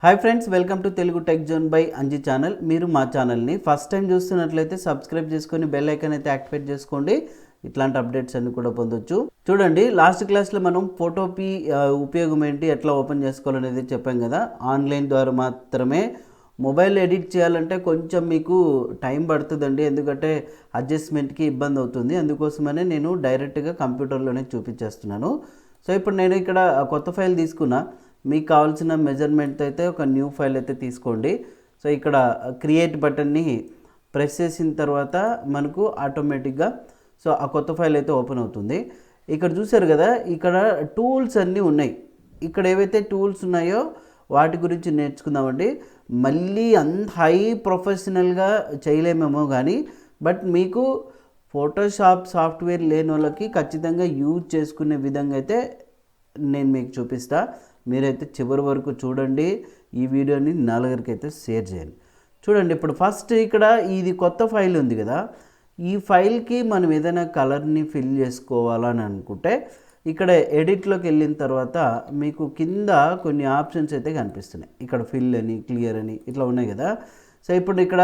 Hi friends, welcome to Telugu tech zone by Anji channel. మీరు మా ఛానల్ని ఫస్ట్ టైం చూస్తున్నట్లయితే సబ్స్క్రైబ్ చేసుకొని బెల్ ఐకాన్ అయితే యాక్టివేట్ చేసుకోండి. ఇట్లాంటి అప్డేట్స్ అన్ని కూడా పొందొచ్చు. చూడండి, లాస్ట్ క్లాస్లో మనం ఫోటోపీ ఉపయోగం ఏంటి, ఎట్లా ఓపెన్ చేసుకోవాలనేది చెప్పాం కదా. ఆన్లైన్ ద్వారా మాత్రమే మొబైల్ ఎడిట్ చేయాలంటే కొంచెం మీకు టైం పడుతుందండి, ఎందుకంటే అడ్జస్ట్మెంట్కి ఇబ్బంది అవుతుంది. అందుకోసమనే నేను డైరెక్ట్గా కంప్యూటర్లోనే చూపించేస్తున్నాను. సో ఇప్పుడు నేను ఇక్కడ కొత్త ఫైల్ తీసుకున్నా. మీకు కావాల్సిన మెజర్మెంట్ అయితే ఒక న్యూ ఫైల్ అయితే తీసుకోండి. సో ఇక్కడ క్రియేట్ బటన్ని ప్రెస్ చేసిన తర్వాత మనకు ఆటోమేటిక్గా సో ఆ కొత్త ఫైల్ అయితే ఓపెన్ అవుతుంది. ఇక్కడ చూసారు కదా, ఇక్కడ టూల్స్ అన్నీ ఉన్నాయి. ఇక్కడ ఏవైతే టూల్స్ ఉన్నాయో వాటి గురించి నేర్చుకుందామండి. మళ్ళీ అంత హై ప్రొఫెషనల్గా చేయలేమేమో కానీ, బట్ మీకు ఫోటోషాప్ సాఫ్ట్వేర్ లేని వాళ్ళకి ఖచ్చితంగా యూజ్ చేసుకునే విధంగా అయితే నేను మీకు చూపిస్తా. మీరైతే చివరి వరకు చూడండి. ఈ వీడియోని నలుగురికి అయితే షేర్ చేయండి. చూడండి, ఇప్పుడు ఫస్ట్ ఇక్కడ ఇది కొత్త ఫైల్ ఉంది కదా, ఈ ఫైల్కి మనం ఏదైనా కలర్ని ఫిల్ చేసుకోవాలని అనుకుంటే ఇక్కడ ఎడిట్లోకి వెళ్ళిన తర్వాత మీకు కింద కొన్ని ఆప్షన్స్ అయితే కనిపిస్తున్నాయి. ఇక్కడ ఫిల్ అని, క్లియర్ అని ఇట్లా ఉన్నాయి కదా. సో ఇప్పుడు ఇక్కడ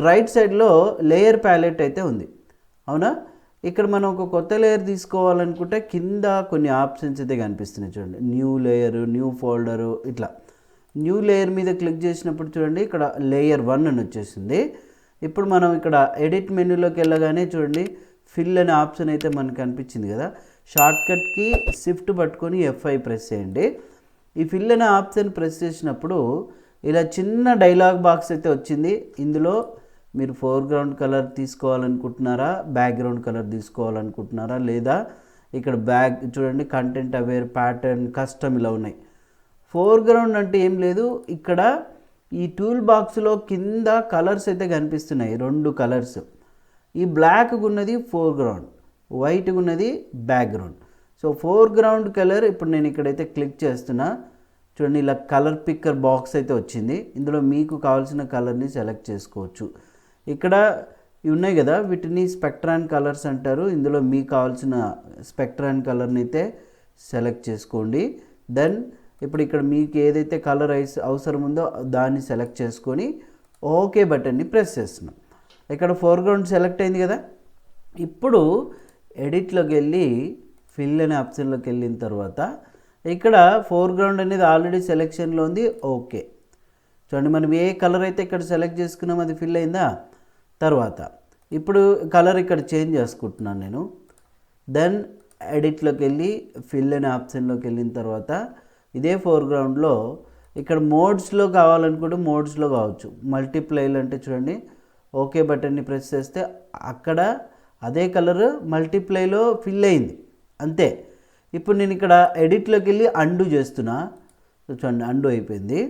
రైట్ సైడ్లో లేయర్ ప్యాలెట్ అయితే ఉంది, అవునా. ఇక్కడ మనం ఒక కొత్త లేయర్ తీసుకోవాలనుకుంటే కింద కొన్ని ఆప్షన్స్ అయితే కనిపిస్తున్నాయి. చూడండి, న్యూ లేయరు, న్యూ ఫోల్డరు, ఇట్లా న్యూ లేయర్ మీద క్లిక్ చేసినప్పుడు చూడండి ఇక్కడ లేయర్ 1 అని వచ్చేసింది. ఇప్పుడు మనం ఇక్కడ ఎడిట్ మెనూలోకి వెళ్ళగానే చూడండి ఫిల్ అనే ఆప్షన్ అయితే మనకు కనిపించింది కదా. షార్ట్కట్కి షిఫ్ట్ పట్టుకొని F5 ప్రెస్ చేయండి. ఈ ఫిల్ అనే ఆప్షన్ ప్రెస్ చేసినప్పుడు ఇలా చిన్న డైలాగ్ బాక్స్ అయితే వచ్చింది. ఇందులో మీరు ఫోర్గ్రౌండ్ కలర్ తీసుకోవాలనుకుంటున్నారా, బ్యాక్గ్రౌండ్ కలర్ తీసుకోవాలనుకుంటున్నారా, లేదా ఇక్కడ చూడండి కంటెంట్ అవేర్, ప్యాటర్న్, కస్టమ్ ఇలా ఉన్నాయి. ఫోర్గ్రౌండ్ అంటే ఏం లేదు, ఇక్కడ ఈ టూల్ బాక్స్లో కింద కలర్స్ అయితే కనిపిస్తున్నాయి, 2 కలర్స్. ఈ బ్లాక్గా ఉన్నది ఫోర్గ్రౌండ్, వైట్గా ఉన్నది బ్యాక్గ్రౌండ్. సో ఫోర్గ్రౌండ్ కలర్ ఇప్పుడు నేను ఇక్కడైతే క్లిక్ చేస్తున్నా. చూడండి, ఇలా కలర్ పిక్కర్ బాక్స్ అయితే వచ్చింది. ఇందులో మీకు కావాల్సిన కలర్ని సెలెక్ట్ చేసుకోవచ్చు. ఇక్కడ ఇవి ఉన్నాయి కదా, వీటిని స్పెక్ట్రాన్ కలర్స్ అంటారు. ఇందులో మీకు కావాల్సిన స్పెక్ట్రాన్ కలర్ని అయితే సెలెక్ట్ చేసుకోండి. దెన్ ఇప్పుడు ఇక్కడ మీకు ఏదైతే కలర్ అవసరం ఉందో దాన్ని సెలెక్ట్ చేసుకొని ఓకే బటన్ని ప్రెస్ చేస్తున్నాం. ఇక్కడ ఫోర్గ్రౌండ్ సెలెక్ట్ అయింది కదా. ఇప్పుడు ఎడిట్లోకి వెళ్ళి ఫిల్ అనే ఆప్షన్లోకి వెళ్ళిన తర్వాత ఇక్కడ ఫోర్గ్రౌండ్ అనేది ఆల్రెడీ సెలెక్షన్లో ఉంది. ఓకే, చూడండి, మనం ఏ కలర్ అయితే ఇక్కడ సెలెక్ట్ చేసుకున్నాం అది ఫిల్ అయిందా. తర్వాత ఇప్పుడు కలర్ ఇక్కడ చేంజ్ చేసుకుంటున్నాను నేను. దెన్ ఎడిట్లోకి వెళ్ళి ఫిల్ అనే ఆప్షన్లోకి వెళ్ళిన తర్వాత ఇదే ఫోర్గ్రౌండ్లో ఇక్కడ మోడ్స్లో కావాలనుకుంటే మోడ్స్లో కావచ్చు. మల్టీప్లైలు అంటే చూడండి ఓకే బటన్ని ప్రెస్ చేస్తే అక్కడ అదే కలర్ మల్టీప్లైలో ఫిల్ అయింది, అంతే. ఇప్పుడు నేను ఇక్కడ ఎడిట్లోకి వెళ్ళి అండు చేస్తున్నా. చూడండి, అండు అయిపోయింది.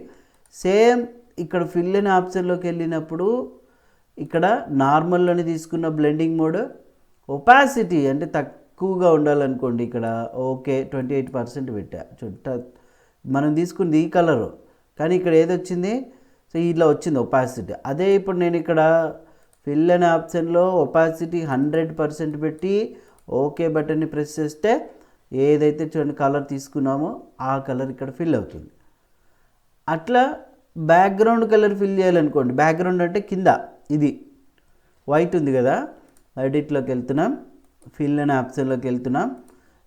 సేమ్ ఇక్కడ ఫిల్ అనే ఆప్షన్లోకి వెళ్ళినప్పుడు ఇక్కడ నార్మల్లోనే తీసుకున్న బ్లెండింగ్ మోడ్, ఒపాసిటీ అంటే తక్కువగా ఉండాలనుకోండి. ఇక్కడ ఓకే 28% పెట్టా. మనం తీసుకుంది ఈ కలరు, కానీ ఇక్కడ ఏది వచ్చింది, సో ఇలా వచ్చింది ఒపాసిటీ. అదే ఇప్పుడు నేను ఇక్కడ ఫిల్ అనే ఆప్షన్లో ఒపాసిటీ 100% పెట్టి ఓకే బటన్ని ప్రెస్ చేస్తే ఏదైతే చూడండి కలర్ తీసుకున్నామో ఆ కలర్ ఇక్కడ ఫిల్ అవుతుంది. అట్లా బ్యాక్గ్రౌండ్ కలర్ ఫిల్ చేయాలనుకోండి, బ్యాక్గ్రౌండ్ అంటే కింద ఇది వైట్ ఉంది కదా, ఎడిట్లోకి వెళ్తున్నాం, ఫిల్ అనే ఆప్షన్లోకి వెళ్తున్నాం.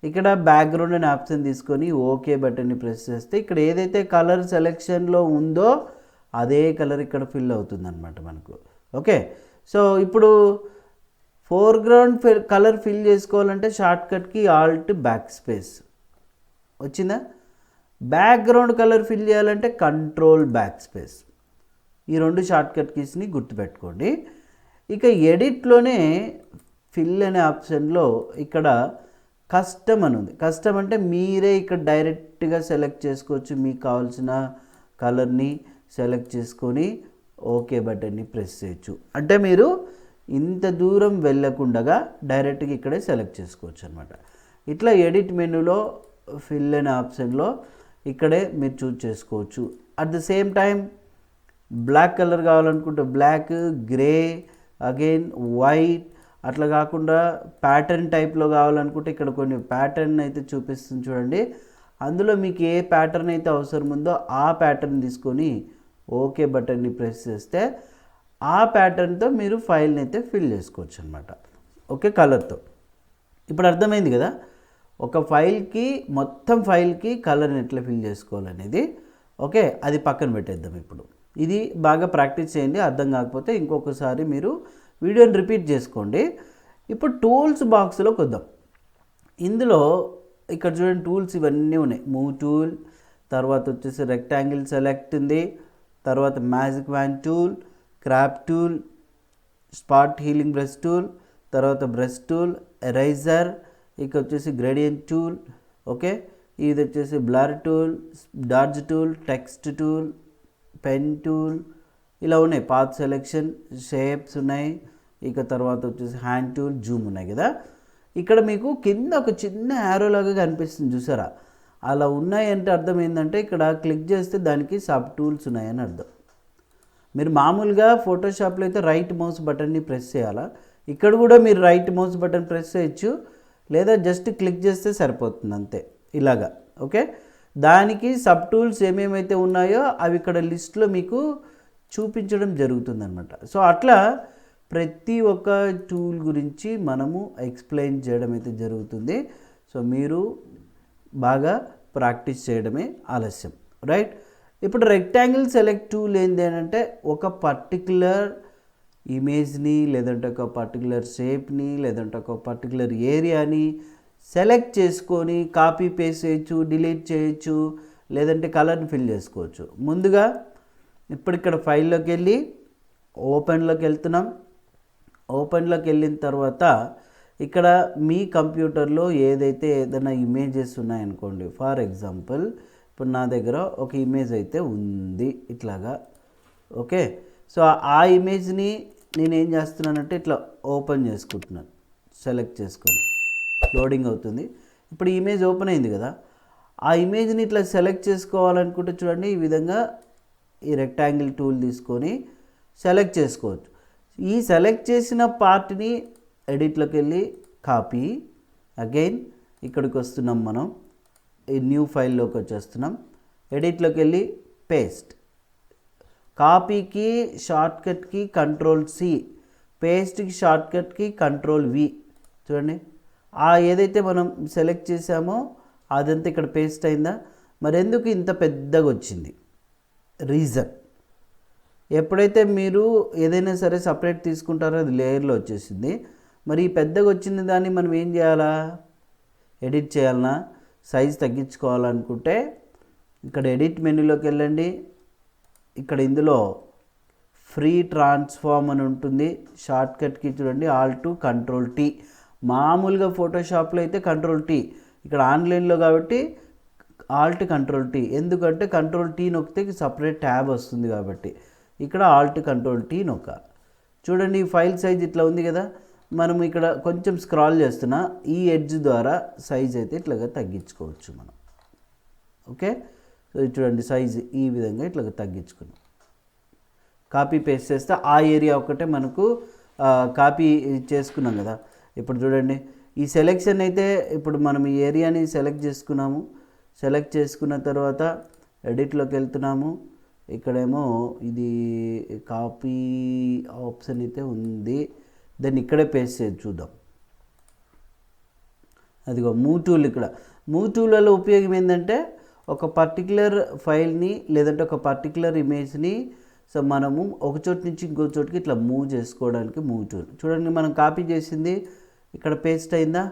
ఇక్కడ బ్యాక్గ్రౌండ్ అనే ఆప్షన్ తీసుకొని ఓకే బటన్ని ప్రెస్ చేస్తే ఇక్కడ ఏదైతే కలర్ సెలెక్షన్లో ఉందో అదే కలర్ ఇక్కడ ఫిల్ అవుతుంది అనమాట మనకు. ఓకే, సో ఇప్పుడు ఫోర్గ్రౌండ్ కలర్ ఫిల్ చేసుకోవాలంటే షార్ట్కట్కి ఆల్ట్ బ్యాక్ స్పేస్ వచ్చిందా. బ్యాక్గ్రౌండ్ కలర్ ఫిల్ చేయాలంటే కంట్రోల్ బ్యాక్ స్పేస్. ఈ 2 షార్ట్కట్ కీస్ని గుర్తుపెట్టుకోండి. ఇక ఎడిట్లోనే ఫిల్ అనే ఆప్షన్లో ఇక్కడ కస్టమ్ అని ఉంది. కస్టమ్ అంటే మీరే ఇక్కడ డైరెక్ట్గా సెలెక్ట్ చేసుకోవచ్చు. మీకు కావాల్సిన కలర్ని సెలెక్ట్ చేసుకొని ఓకే బటన్ని ప్రెస్ చేయొచ్చు. అంటే మీరు ఇంత దూరం వెళ్ళకుండా డైరెక్ట్గా ఇక్కడే సెలెక్ట్ చేసుకోవచ్చు అనమాట. ఇట్లా ఎడిట్ మెనూలో ఫిల్ అనే ఆప్షన్లో ఇక్కడే మీరు చూస్ చేసుకోవచ్చు. At the same time black colour కావాలనుకుంటే బ్లాక్, గ్రే, అగైన్ వైట్, అట్లా కాకుండా ప్యాటర్న్ టైప్లో కావాలనుకుంటే ఇక్కడ కొన్ని ప్యాటర్న్ అయితే చూపిస్తుంది చూడండి. అందులో మీకు ఏ ప్యాటర్న్ అయితే అవసరం ఉందో ఆ ప్యాటర్న్ తీసుకొని ఓకే బటన్ని ప్రెస్ చేస్తే ఆ ప్యాటర్న్తో మీరు ఫైల్ని అయితే ఫిల్ చేసుకోవచ్చు అనమాట. ఓకే, కలర్తో. ఇప్పుడు అర్థమైంది కదా ఒక ఫైల్కి మొత్తం ఫైల్కి కలర్ని ఎట్లా ఫిల్ చేసుకోవాలనేది. ఓకే, అది పక్కన పెట్టేద్దాం. ఇప్పుడు ఇది బాగా ప్రాక్టీస్ చేయండి. అర్థం కాకపోతే ఇంకొకసారి మీరు వీడియోని రిపీట్ చేసుకోండి. ఇప్పుడు టూల్స్ బాక్స్లోకి వద్దాం. ఇందులో ఇక్కడ చూడండి టూల్స్ ఇవన్నీ ఉన్నాయి. మూవ్ టూల్, తర్వాత వచ్చేసి రెక్టాంగిల్ సెలెక్ట్ ఉంది, తర్వాత magic wand tool, crop tool, spot healing brush tool, తర్వాత బ్రష్ టూల్, ఎరైజర్, ఇక వచ్చేసి గ్రేడియంట్ టూల్. ఓకే, ఇది వచ్చేసి blur tool, dodge tool, text tool, pen tool, ఇలా ఉన్నాయి. పాత్ సెలెక్షన్, షేప్స్ ఉన్నాయి, ఇక తర్వాత వచ్చేసి హ్యాండ్ టూల్, జూమ్ ఉన్నాయి కదా. ఇక్కడ మీకు కింద ఒక చిన్న యారో లాగా కనిపిస్తుంది చూసారా, అలా ఉన్నాయంటే అర్థం ఏంటంటే ఇక్కడ క్లిక్ చేస్తే దానికి సబ్ టూల్స్ ఉన్నాయని అర్థం. మీరు మామూలుగా ఫోటోషాప్లో అయితే రైట్ మౌస్ బటన్ని ప్రెస్ చేయాలా, ఇక్కడ కూడా మీరు రైట్ మౌస్ బటన్ ప్రెస్ చేయొచ్చు, లేదా జస్ట్ క్లిక్ చేస్తే సరిపోతుంది అంతే, ఇలాగా. ఓకే, దానికి సబ్ టూల్స్ ఏమేమైతే ఉన్నాయో అవి ఇక్కడ లిస్ట్లో మీకు చూపించడం జరుగుతుందన్నమాట. సో అట్లా ప్రతి ఒక్క టూల్ గురించి మనము ఎక్స్ప్లెయిన్ చేయడం అయితే జరుగుతుంది. సో మీరు బాగా ప్రాక్టీస్ చేయడమే ఆలస్యం, రైట్. ఇప్పుడు రెక్టాంగిల్ సెలెక్ట్ టూల్ ఏంటి అంటే ఒక పర్టికులర్ ఇమేజ్ని, లేదంటే ఒక పర్టికులర్ షేప్ని, లేదంటే ఒక పర్టికులర్ ఏరియాని సెలెక్ట్ చేసుకొని కాపీ పేస్ట్ చేయొచ్చు, డిలీట్ చేయొచ్చు, లేదంటే కలర్ని ఫిల్ చేసుకోవచ్చు. ముందుగా ఇప్పుడు ఇక్కడ ఫైల్లోకి వెళ్ళి ఓపెన్లోకి వెళ్తున్నాం. ఓపెన్లోకి వెళ్ళిన తర్వాత ఇక్కడ మీ కంప్యూటర్లో ఏదైనా ఇమేజెస్ ఉన్నాయనుకోండి, ఫర్ ఎగ్జాంపుల్ ఇప్పుడు నా దగ్గర ఒక ఇమేజ్ అయితే ఉంది ఇట్లాగా. ఓకే, సో ఆ ఇమేజ్ని నేను ఏం చేస్తున్నానంటే ఇట్లా ఓపెన్ చేసుకుంటున్నాను, సెలెక్ట్ చేసుకొని లోడింగ్ అవుతుంది. ఇప్పుడు ఇమేజ్ ఓపెన్ అయింది కదా, ఆ ఇమేజ్ని ఇట్లా సెలెక్ట్ చేసుకోవాలనుకుంటే చూడండి ఈ విధంగా ఈ రెక్టాంగిల్ టూల్ తీసుకొని సెలెక్ట్ చేసుకోవచ్చు. ఈ సెలెక్ట్ చేసిన పార్ట్ని ఎడిట్లోకి వెళ్ళి కాపీ, అగైన్ ఇక్కడికి వస్తున్నాం, మనం ఈ న్యూ ఫైల్లోకి వచ్చేస్తున్నాం, ఎడిట్లోకి వెళ్ళి పేస్ట్. కాపీకి షార్ట్కట్కి కంట్రోల్-C, పేస్ట్కి షార్ట్కట్కి కంట్రోల్-V. చూడండి ఏదైతే మనం సెలెక్ట్ చేసామో అదంతా ఇక్కడ పేస్ట్ అయిందా. మరి ఎందుకు ఇంత పెద్దగా వచ్చింది? రీజన్, ఎప్పుడైతే మీరు ఏదైనా సరే సపరేట్ తీసుకుంటారో అది లేయర్లో వచ్చేసింది. మరి ఈ పెద్దగా వచ్చిన దాన్ని మనం ఏం చేయాలా, ఎడిట్ చేయాలన్నా, సైజ్ తగ్గించుకోవాలనుకుంటే ఇక్కడ ఎడిట్ మెనూలోకి వెళ్ళండి. ఇక్కడ ఇందులో ఫ్రీ ట్రాన్స్ఫార్మ్ అని ఉంటుంది, షార్ట్కట్కి చూడండి Alt Control-T. మామూలుగా ఫోటోషాప్లో అయితే Control-T, ఇక్కడ ఆన్లైన్లో కాబట్టి Alt Control-T. ఎందుకంటే Control-T నొక్కితే సపరేట్ ట్యాబ్ వస్తుంది కాబట్టి ఇక్కడ Alt Control-T నొక్కాలి. చూడండి ఈ ఫైల్ సైజ్ ఇట్లా ఉంది కదా, మనం ఇక్కడ కొంచెం స్క్రాల్ చేస్తున్నా ఈ ఎడ్జ్ ద్వారా సైజ్ అయితే ఇట్లాగా తగ్గించుకోవచ్చు మనం. ఓకే, సో చూడండి సైజ్ ఈ విధంగా ఇట్లాగా తగ్గించుకున్నాం. కాపీ పేస్ట్ చేస్తే ఆ ఏరియా ఒకటే మనకు కాపీ చేసుకున్నాం కదా. ఇప్పుడు చూడండి ఈ సెలెక్షన్ అయితే ఇప్పుడు మనం ఈ ఏరియాని సెలెక్ట్ చేసుకున్నాము. సెలెక్ట్ చేసుకున్న తర్వాత ఎడిట్లోకి వెళ్తున్నాము. ఇక్కడేమో ఇది కాపీ ఆప్షన్ అయితే ఉంది, దాన్ని ఇక్కడే పేస్ట్ చేసి చూద్దాం. అదిగో మూవ్ టూల్. ఇక్కడ మూవ్ టూల్లో ఉపయోగం ఏంటంటే ఒక పర్టికులర్ ఫైల్ని లేదంటే ఒక పర్టికులర్ ఇమేజ్ని సో మనము ఒక చోటు నుంచి ఇంకో చోటుకి ఇట్లా మూవ్ చేసుకోవడానికి మూవ్ టూల్. చూడండి మనం కాపీ చేసింది ఇక్కడ పేస్ట్ అయిందా.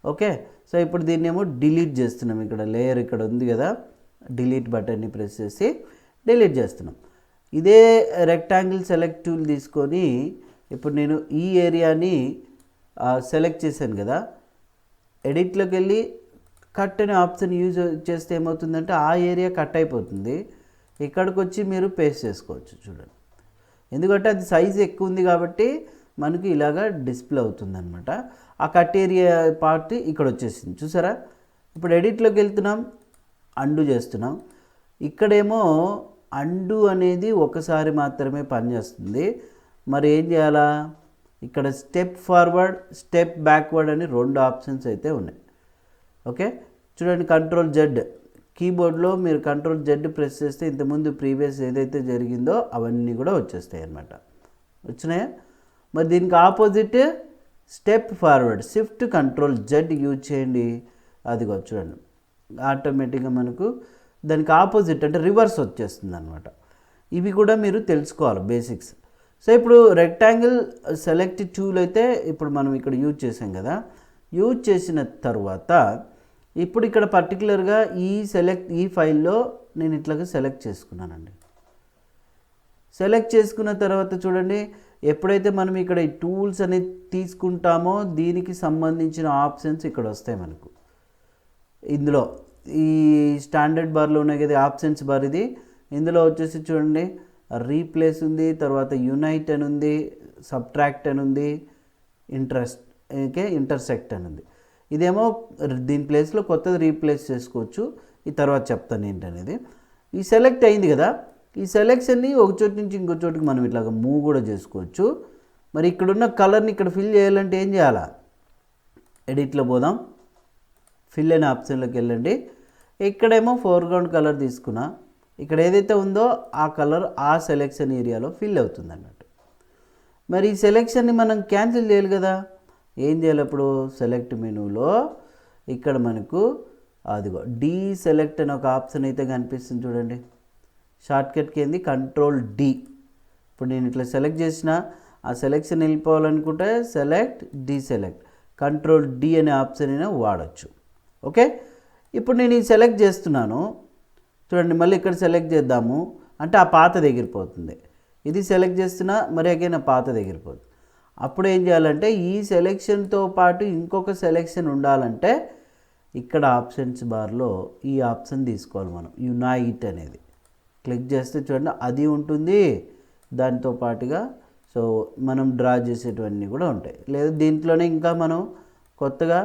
ఓకే, సో ఇప్పుడు దీన్ని ఏమో డిలీట్ చేస్తున్నాం. ఇక్కడ లేయర్ ఇక్కడ ఉంది కదా, డిలీట్ బటన్ని ప్రెస్ చేసి డిలీట్ చేస్తున్నాం. ఇదే రెక్టాంగిల్ సెలెక్ట్ టూల్ తీసుకొని ఇప్పుడు నేను ఈ ఏరియాని సెలెక్ట్ చేశాను కదా, ఎడిట్లోకి వెళ్ళి కట్ అనే ఆప్షన్ యూజ్ చేస్తే ఏమవుతుందంటే ఆ ఏరియా కట్ అయిపోతుంది. ఇక్కడికి వచ్చి మీరు పేస్ట్ చేసుకోవచ్చు. చూడండి, ఎందుకంటే అది సైజ్ ఎక్కువ ఉంది కాబట్టి మనకి ఇలాగా డిస్ప్లే అవుతుంది అనమాట. ఆ కట్ ఏరియా పార్ట్ ఇక్కడ వచ్చేసింది చూసారా. ఇప్పుడు ఎడిట్లోకి వెళ్తున్నాం, అండు చేస్తున్నాం. ఇక్కడేమో అండు అనేది ఒకసారి మాత్రమే పనిచేస్తుంది. మరి ఏం చేయాలా, ఇక్కడ స్టెప్ ఫార్వర్డ్ స్టెప్ బ్యాక్వర్డ్ అని 2 ఆప్షన్స్ అయితే ఉన్నాయి. ఓకే, చూడండి Ctrl-Z కీబోర్డ్లో మీరు కంట్రోల్ జెడ్ ప్రెస్ చేస్తే ఇంతకుముందు ప్రీవియస్ ఏదైతే జరిగిందో అవన్నీ కూడా వచ్చేస్తాయి అన్నమాట. వచ్చినాయా? మరి దీనికి opposite step forward, shift control Z use చేయండి. అదిగో చూడండి, ఆటోమేటిక్గా మనకు దానికి ఆపోజిట్ అంటే రివర్స్ వచ్చేస్తుంది అనమాట. ఇవి కూడా మీరు తెలుసుకోవాలి బేసిక్స్. సో ఇప్పుడు రెక్టాంగిల్ సెలెక్ట్ టూల్ అయితే ఇప్పుడు మనం ఇక్కడ యూజ్ చేసాం కదా. యూజ్ చేసిన తర్వాత ఇప్పుడు ఇక్కడ పర్టికులర్గా ఈ ఫైల్లో నేను ఇట్లాగా సెలెక్ట్ చేసుకున్నానండి. సెలెక్ట్ చేసుకున్న తర్వాత చూడండి, ఎప్పుడైతే మనం ఇక్కడ ఈ టూల్స్ అనేది తీసుకుంటామో దీనికి సంబంధించిన ఆప్షన్స్ ఇక్కడ వస్తాయి మనకు. ఇందులో ఈ స్టాండర్డ్ బార్లో ఉన్నాయి కదా ఆప్షన్స్ బార్, ఇది ఇందులో వచ్చేసి చూడండి రీప్లేస్ ఉంది, తర్వాత యునైట్ అని ఉంది, సబ్ట్రాక్ట్ అని ఉంది, ఇంటర్సెక్ట్ అని ఉంది. ఇదేమో దీని ప్లేస్లో కొత్తది రీప్లేస్ చేసుకోవచ్చు. ఈ తర్వాత చెప్తాను ఏంటనేది. ఈ సెలెక్ట్ అయింది కదా, ఈ సెలెక్షన్ని ఒక చోటు నుంచి ఇంకో చోటుకి మనం ఇట్లాగా మూవ్ కూడా చేసుకోవచ్చు. మరి ఇక్కడున్న కలర్ని ఇక్కడ ఫిల్ చేయాలంటే ఏం చేయాలా? ఎడిట్లో పోదాం, ఫిల్ అనే ఆప్షన్లోకి వెళ్ళండి. ఇక్కడేమో ఫోర్గ్రౌండ్ కలర్ తీసుకున్నా, ఇక్కడ ఏదైతే ఉందో ఆ కలర్ ఆ సెలెక్షన్ ఏరియాలో ఫిల్ అవుతుంది అన్నట్టు. మరి ఈ సెలెక్షన్ని మనం క్యాన్సిల్ చేయాలి కదా. ఏం చేయాలి? అప్పుడు సెలెక్ట్ మెనూలో ఇక్కడ మనకు అదిగో డీసెలెక్ట్ అని ఒక ఆప్షన్ అయితే కనిపిస్తుంది చూడండి. షార్ట్కట్కి ఏంది కంట్రోల్ డి. ఇప్పుడు నేను ఇట్లా సెలెక్ట్ చేసిన ఆ సెలెక్షన్ వెళ్ళిపోవాలనుకుంటే సెలెక్ట్ డీసెలెక్ట్, కంట్రోల్ డి అనే ఆప్షన్ అయినా వాడచ్చు. ఓకే, ఇప్పుడు నేను ఈ సెలెక్ట్ చేస్తున్నాను చూడండి. మళ్ళీ ఇక్కడ సెలెక్ట్ చేద్దాము అంటే ఆ పాత ఎగిరిపోతుంది. ఇది సెలెక్ట్ చేస్తున్నా మరి అగైన్ ఆ పాత ఎగిరిపోతుంది. అప్పుడు ఏం చేయాలంటే ఈ సెలెక్షన్తో పాటు ఇంకొక సెలెక్షన్ ఉండాలంటే ఇక్కడ ఆప్షన్స్ బార్లో ఈ ఆప్షన్ తీసుకోవాలి మనం, యునైట్ అనేది. క్లిక్ చేస్తే చూడండి అది ఉంటుంది, దాంతో పాటుగా సో మనం డ్రా చేసేటివన్నీ కూడా ఉంటాయి. లేదా దీంట్లోనే ఇంకా మనం కొత్తగా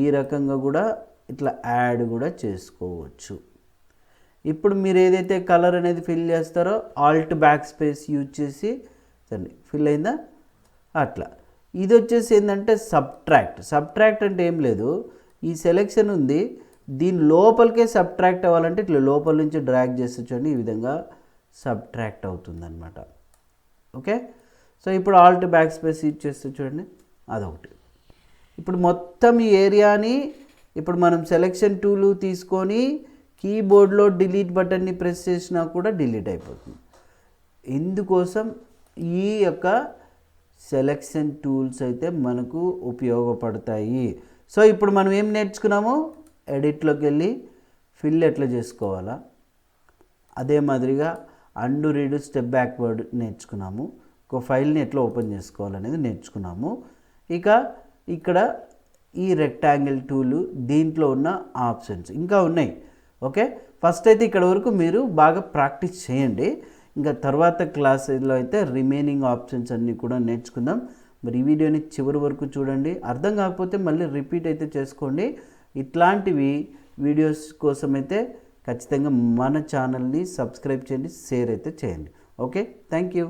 ఈ రకంగా కూడా ఇట్లా యాడ్ కూడా చేసుకోవచ్చు. ఇప్పుడు మీరు ఏదైతే కలర్ అనేది ఫిల్ చేస్తారో ఆల్ట్ బ్యాక్ స్పేస్ యూజ్ చేసి సరే ఫిల్ అయిందా అట్లా. ఇది వచ్చేసి ఏంటంటే సబ్ట్రాక్ట్ అంటే ఏం లేదు, ఈ సెలెక్షన్ ఉంది దీని లోపలికే సబ్ట్రాక్ట్ అవ్వాలంటే ఇట్లా లోపల నుంచి డ్రాగ్ చేస్తే చూడండి ఈ విధంగా సబ్ట్రాక్ట్ అవుతుంది అనమాట. ఓకే, సో ఇప్పుడు ఆల్ట్ బ్యాక్ స్పేస్ యూజ్ చేస్తే చూడండి అదొకటి. ఇప్పుడు మొత్తం ఈ ఏరియాని ఇప్పుడు మనం సెలెక్షన్ టూల్ తీసుకొని కీబోర్డ్లో డిలీట్ బటన్ని ప్రెస్ చేసినా కూడా డిలీట్ అయిపోతుంది. ఇందుకోసం ఈ యొక్క సెలెక్షన్ టూల్స్ అయితే మనకు ఉపయోగపడతాయి. సో ఇప్పుడు మనం ఏం నేర్చుకున్నాము, ఎడిట్లోకి వెళ్ళి ఫిల్ ఎట్లా చేసుకోవాలా, అదే మాదిరిగా అండు రీడు స్టెప్ బ్యాక్వర్డ్ నేర్చుకున్నాము. ఒక ఫైల్ని ఎట్లా ఓపెన్ చేసుకోవాలనేది నేర్చుకున్నాము. ఇక ఇక్కడ ఈ రెక్టాంగిల్ టూలు దీంట్లో ఉన్న ఆప్షన్స్ ఇంకా ఉన్నాయి. ఓకే, ఫస్ట్ అయితే ఇక్కడ వరకు మీరు బాగా ప్రాక్టీస్ చేయండి. ఇంకా తర్వాత క్లాసులో అయితే రిమైనింగ్ ఆప్షన్స్ అన్నీ కూడా నేర్చుకుందాం. మరి ఈ వీడియోని చివరి వరకు చూడండి. అర్థం కాకపోతే మళ్ళీ రిపీట్ అయితే చేసుకోండి. ఇట్లాంటివి వీడియోస్ కోసం అయితే ఖచ్చితంగా మన ఛానల్ని సబ్స్క్రైబ్ చేయండి, షేర్ అయితే చేయండి. Okay, thank you.